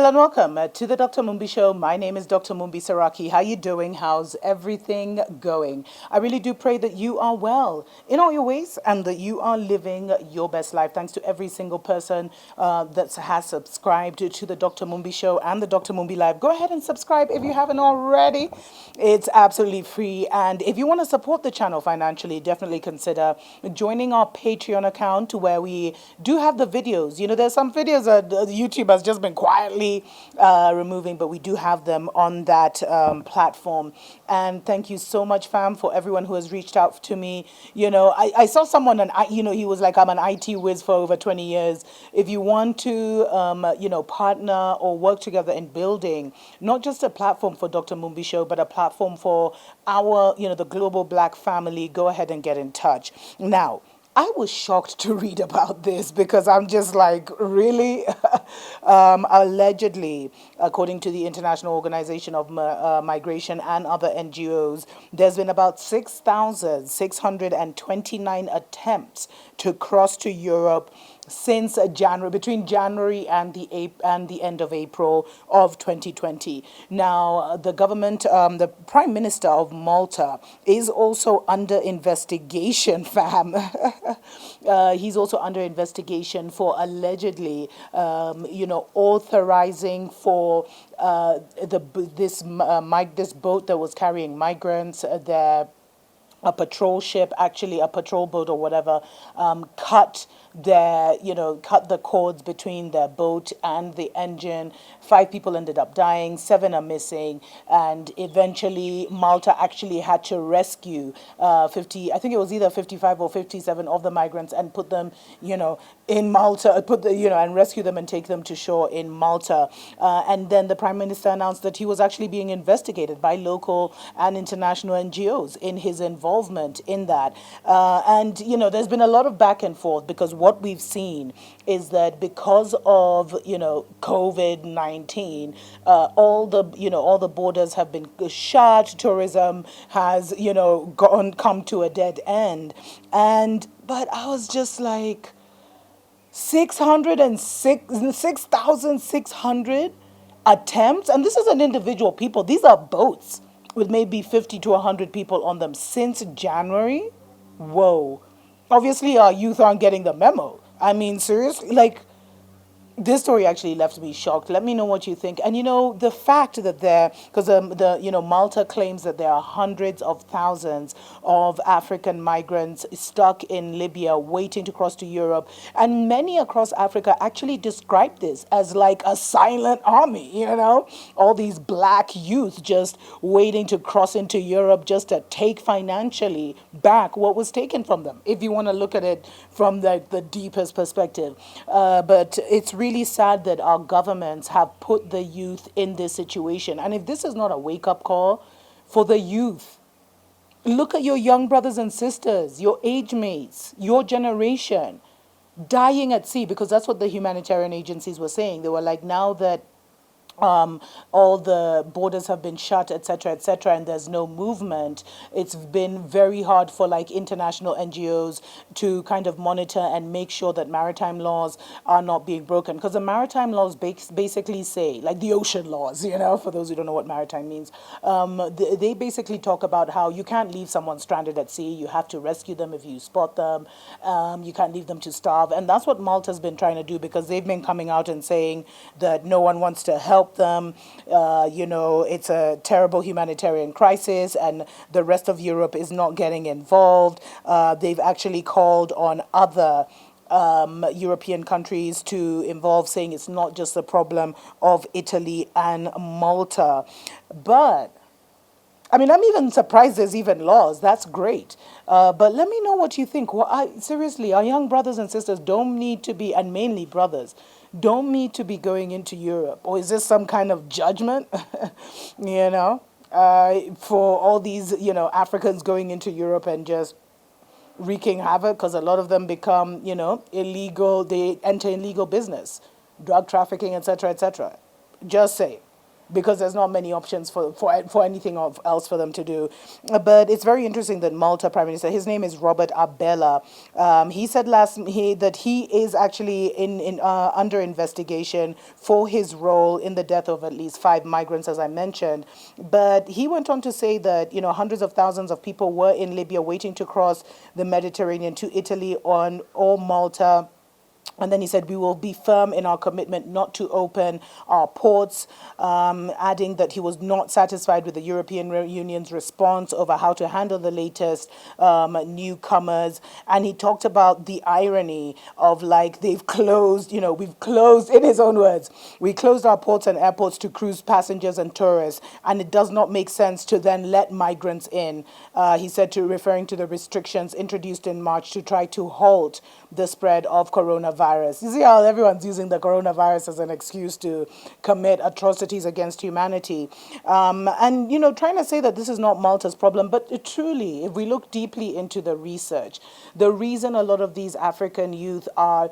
Hello and welcome to the Dr. Mumbi Show. My name is Dr. Mumbi Saraki. How you doing? How's everything going? I really do pray that you are well in all your ways and that you are living your best life. Thanks to every single person that has subscribed to the Dr. Mumbi Show and the Dr. Mumbi Live. Go ahead and subscribe if you haven't already. It's absolutely free. And if you want to support the channel financially, definitely consider joining our Patreon account where we do have the videos. You know, there's some videos that YouTube has just been quietly removing, but we do have them on that platform. And thank you so much, fam, for everyone who has reached out to me. You know, I saw someone, and he was like, I'm an IT whiz for over 20 years. If you want to, partner or work together in building not just a platform for Dr. Mumbi Show, but a platform for our, the global Black family, go ahead and get in touch. Now, I was shocked to read about this because I'm just like, really? Allegedly, according to the International Organization of Migration and other NGOs, there's been about 6,629 attempts to cross to Europe since January, between January and the end of April of 2020. Now, the government, the Prime Minister of Malta, is also under investigation, fam. He's also under investigation for allegedly, authorizing for this boat that was carrying migrants. A patrol ship, actually a patrol boat or whatever, cut the cords between their boat and the engine. 5 people ended up dying, 7 are missing, and eventually Malta actually had to rescue 50, I think it was either 55 or 57 of the migrants and put them, in Malta, and rescue them and take them to shore in Malta. And then the Prime Minister announced that he was actually being investigated by local and international NGOs in his involvement in that. And there's been a lot of back and forth because what we've seen is that because of COVID-19, all the borders have been shut. Tourism has come to a dead end, but I was just like 6,600 attempts, and this isn't individual people. These are boats with maybe 50 to 100 people on them since January. Whoa. Obviously, our youth aren't getting the memo. I mean, seriously, like, this story actually left me shocked. Let me know what you think. And the fact that because Malta claims that there are hundreds of thousands of African migrants stuck in Libya waiting to cross to Europe. And many across Africa actually describe this as like a silent army, all these black youth just waiting to cross into Europe just to take financially back what was taken from them, if you want to look at it from the deepest perspective. But it's really sad that our governments have put the youth in this situation. And if this is not a wake-up call for the youth, look at your young brothers and sisters, your age mates, your generation dying at sea, because that's what the humanitarian agencies were saying. They were like, now that all the borders have been shut, etc., and there's no movement, it's been very hard for like international NGOs to kind of monitor and make sure that maritime laws are not being broken. Because the maritime laws basically say, like the ocean laws, for those who don't know what maritime means, they basically talk about how you can't leave someone stranded at sea. You have to rescue them if you spot them. You can't leave them to starve. And that's what Malta's been trying to do, because they've been coming out and saying that no one wants to help them. It's a terrible humanitarian crisis and the rest of Europe is not getting involved. They've actually called on other European countries to involve, saying it's not just the problem of Italy and Malta. But I mean, I'm even surprised there's even laws. That's great. But let me know what you think. Seriously, our young brothers and sisters don't need to be, and mainly brothers, don't need to be going into Europe. Or is this some kind of judgment, for all these, Africans going into Europe and just wreaking havoc? Because a lot of them become, illegal. They enter illegal business, drug trafficking, etc., etc. Just say. because there's not many options for anything else for them to do. But it's very interesting that Malta Prime Minister, his name is Robert Abela, he said that he is actually under investigation for his role in the death of at least 5 migrants, as I mentioned. But he went on to say that, hundreds of thousands of people were in Libya waiting to cross the Mediterranean to Italy or Malta. And then he said, we will be firm in our commitment not to open our ports, adding that he was not satisfied with the European Union's response over how to handle the latest newcomers. And he talked about the irony of they've closed, we've closed, in his own words, we closed our ports and airports to cruise passengers and tourists, and it does not make sense to then let migrants in. He said, referring to the restrictions introduced in March to try to halt the spread of coronavirus. You see how everyone's using the coronavirus as an excuse to commit atrocities against humanity. And, trying to say that this is not Malta's problem, but truly, if we look deeply into the research, the reason a lot of these African youth are,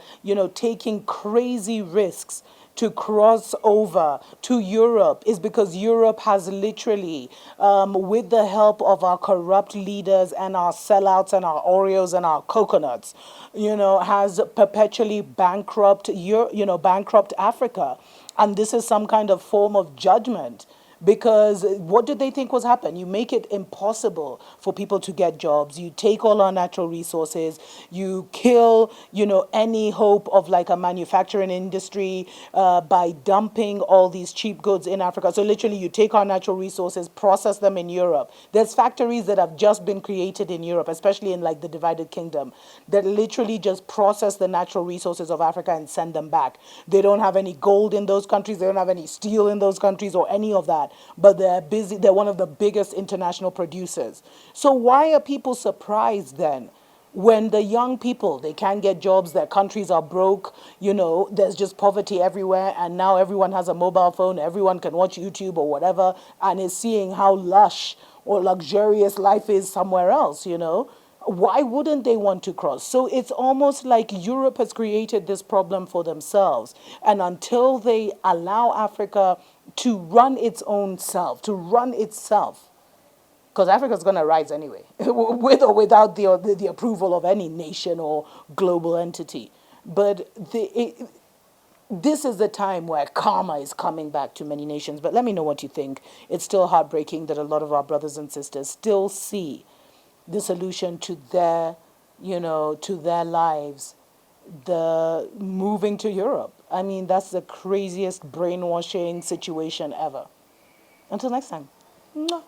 taking crazy risks to cross over to Europe is because Europe has literally, with the help of our corrupt leaders and our sellouts and our Oreos and our coconuts, has perpetually bankrupt Africa. And this is some kind of form of judgment. Because what did they think was happening? You make it impossible for people to get jobs. You take all our natural resources. You kill, any hope of a manufacturing industry by dumping all these cheap goods in Africa. So literally you take our natural resources, process them in Europe. There's factories that have just been created in Europe, especially in the divided kingdom, that literally just process the natural resources of Africa and send them back. They don't have any gold in those countries. They don't have any steel in those countries or any of that. But they're busy. They're one of the biggest international producers. So why are people surprised then when the young people, they can't get jobs, their countries are broke, there's just poverty everywhere, and now everyone has a mobile phone, everyone can watch YouTube or whatever, and is seeing how lush or luxurious life is somewhere else, Why wouldn't they want to cross? So it's almost like Europe has created this problem for themselves. And until they allow Africa to run its own self, because Africa's going to rise anyway, with or without the approval of any nation or global entity. But this is the time where karma is coming back to many nations. But let me know what you think. It's still heartbreaking that a lot of our brothers and sisters still see the solution to their lives, the moving to Europe. I mean, that's the craziest brainwashing situation ever. Until next time. Mwah.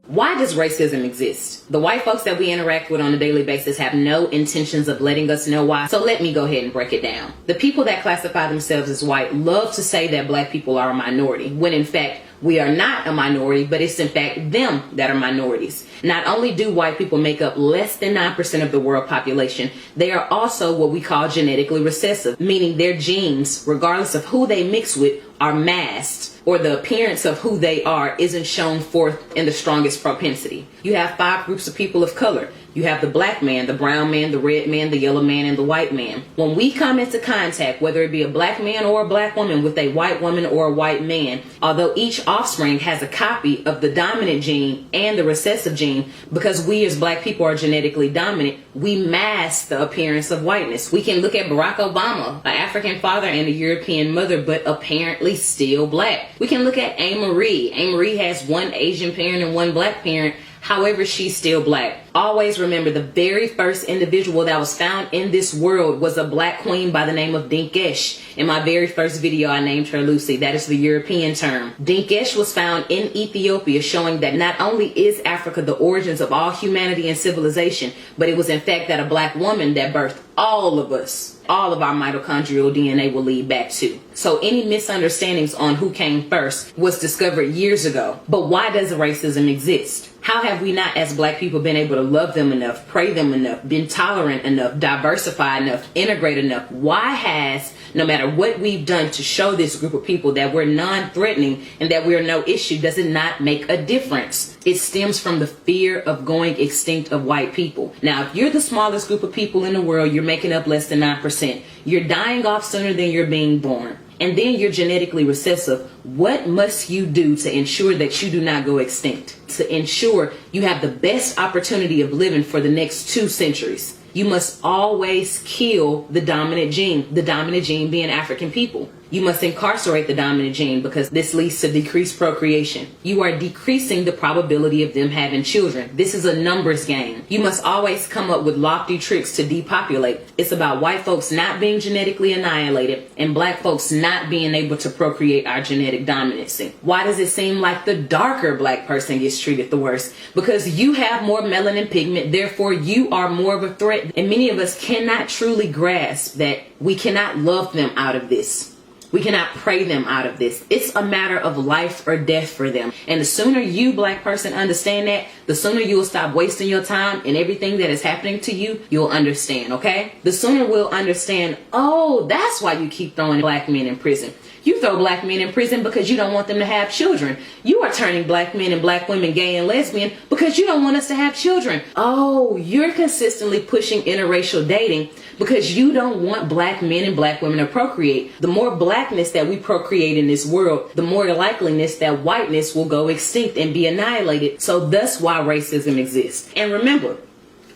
Why does racism exist? The white folks that we interact with on a daily basis have no intentions of letting us know why, so let me go ahead and break it down. The people that classify themselves as white love to say that black people are a minority, when in fact we are not a minority, but it's in fact them that are minorities. Not only do white people make up less than 9% of the world population, they are also what we call genetically recessive, meaning their genes, regardless of who they mix with, are masked, or the appearance of who they are isn't shown forth in the strongest propensity. You have 5 groups of people of color. You have the black man, the brown man, the red man, the yellow man, and the white man. When we come into contact, whether it be a black man or a black woman with a white woman or a white man, although each offspring has a copy of the dominant gene and the recessive gene, because we as black people are genetically dominant, we mask the appearance of whiteness. We can look at Barack Obama, an African father and a European mother, but apparently still black. We can look at Anne Marie. Anne Marie has one Asian parent and one black parent. However, she's still black. Always remember, the very first individual that was found in this world was a black queen by the name of Dinkesh. In my very first video, I named her Lucy. That is the European term. Dinkesh was found in Ethiopia, showing that not only is Africa the origins of all humanity and civilization, but it was in fact that a black woman that birthed all of us. All of our mitochondrial DNA will lead back to. So any misunderstandings on who came first was discovered years ago. But why does racism exist? How have we not, as black people, been able to love them enough, pray them enough, been tolerant enough, diversify enough, integrate enough? Why has No matter what we've done to show this group of people that we're non-threatening and that we're no issue, does it not make a difference? It stems from the fear of going extinct of white people. Now, if you're the smallest group of people in the world, you're making up less than 9%. You're dying off sooner than you're being born. And then you're genetically recessive. What must you do to ensure that you do not go extinct? To ensure you have the best opportunity of living for the next 2 centuries. You must always kill the dominant gene being African people. You must incarcerate the dominant gene because this leads to decreased procreation. You are decreasing the probability of them having children. This is a numbers game. You must always come up with lofty tricks to depopulate. It's about white folks not being genetically annihilated and black folks not being able to procreate our genetic dominancy. Why does it seem like the darker black person gets treated the worst? Because you have more melanin pigment, therefore you are more of a threat. And many of us cannot truly grasp that we cannot love them out of this. We cannot pray them out of this. It's a matter of life or death for them. And the sooner you, black person, understand that, the sooner you'll stop wasting your time and everything that is happening to you, you'll understand, okay? The sooner we'll understand, oh, that's why you keep throwing black men in prison. You throw black men in prison because you don't want them to have children. You are turning black men and black women gay and lesbian because you don't want us to have children. Oh, you're consistently pushing interracial dating because you don't want black men and black women to procreate. The more blackness that we procreate in this world, the more likeliness that whiteness will go extinct and be annihilated. So that's why racism exists. And remember,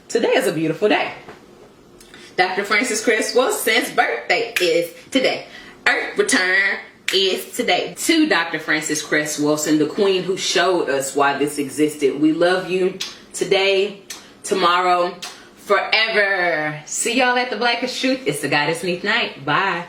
today is a beautiful day. Dr. Frances Cress Wilson's birthday is today. Earth return is today. To Dr. Frances Cress Wilson, the queen who showed us why this existed. We love you today, tomorrow, forever. See y'all at the Blackest Truth. It's the Goddess Neath Night. Bye.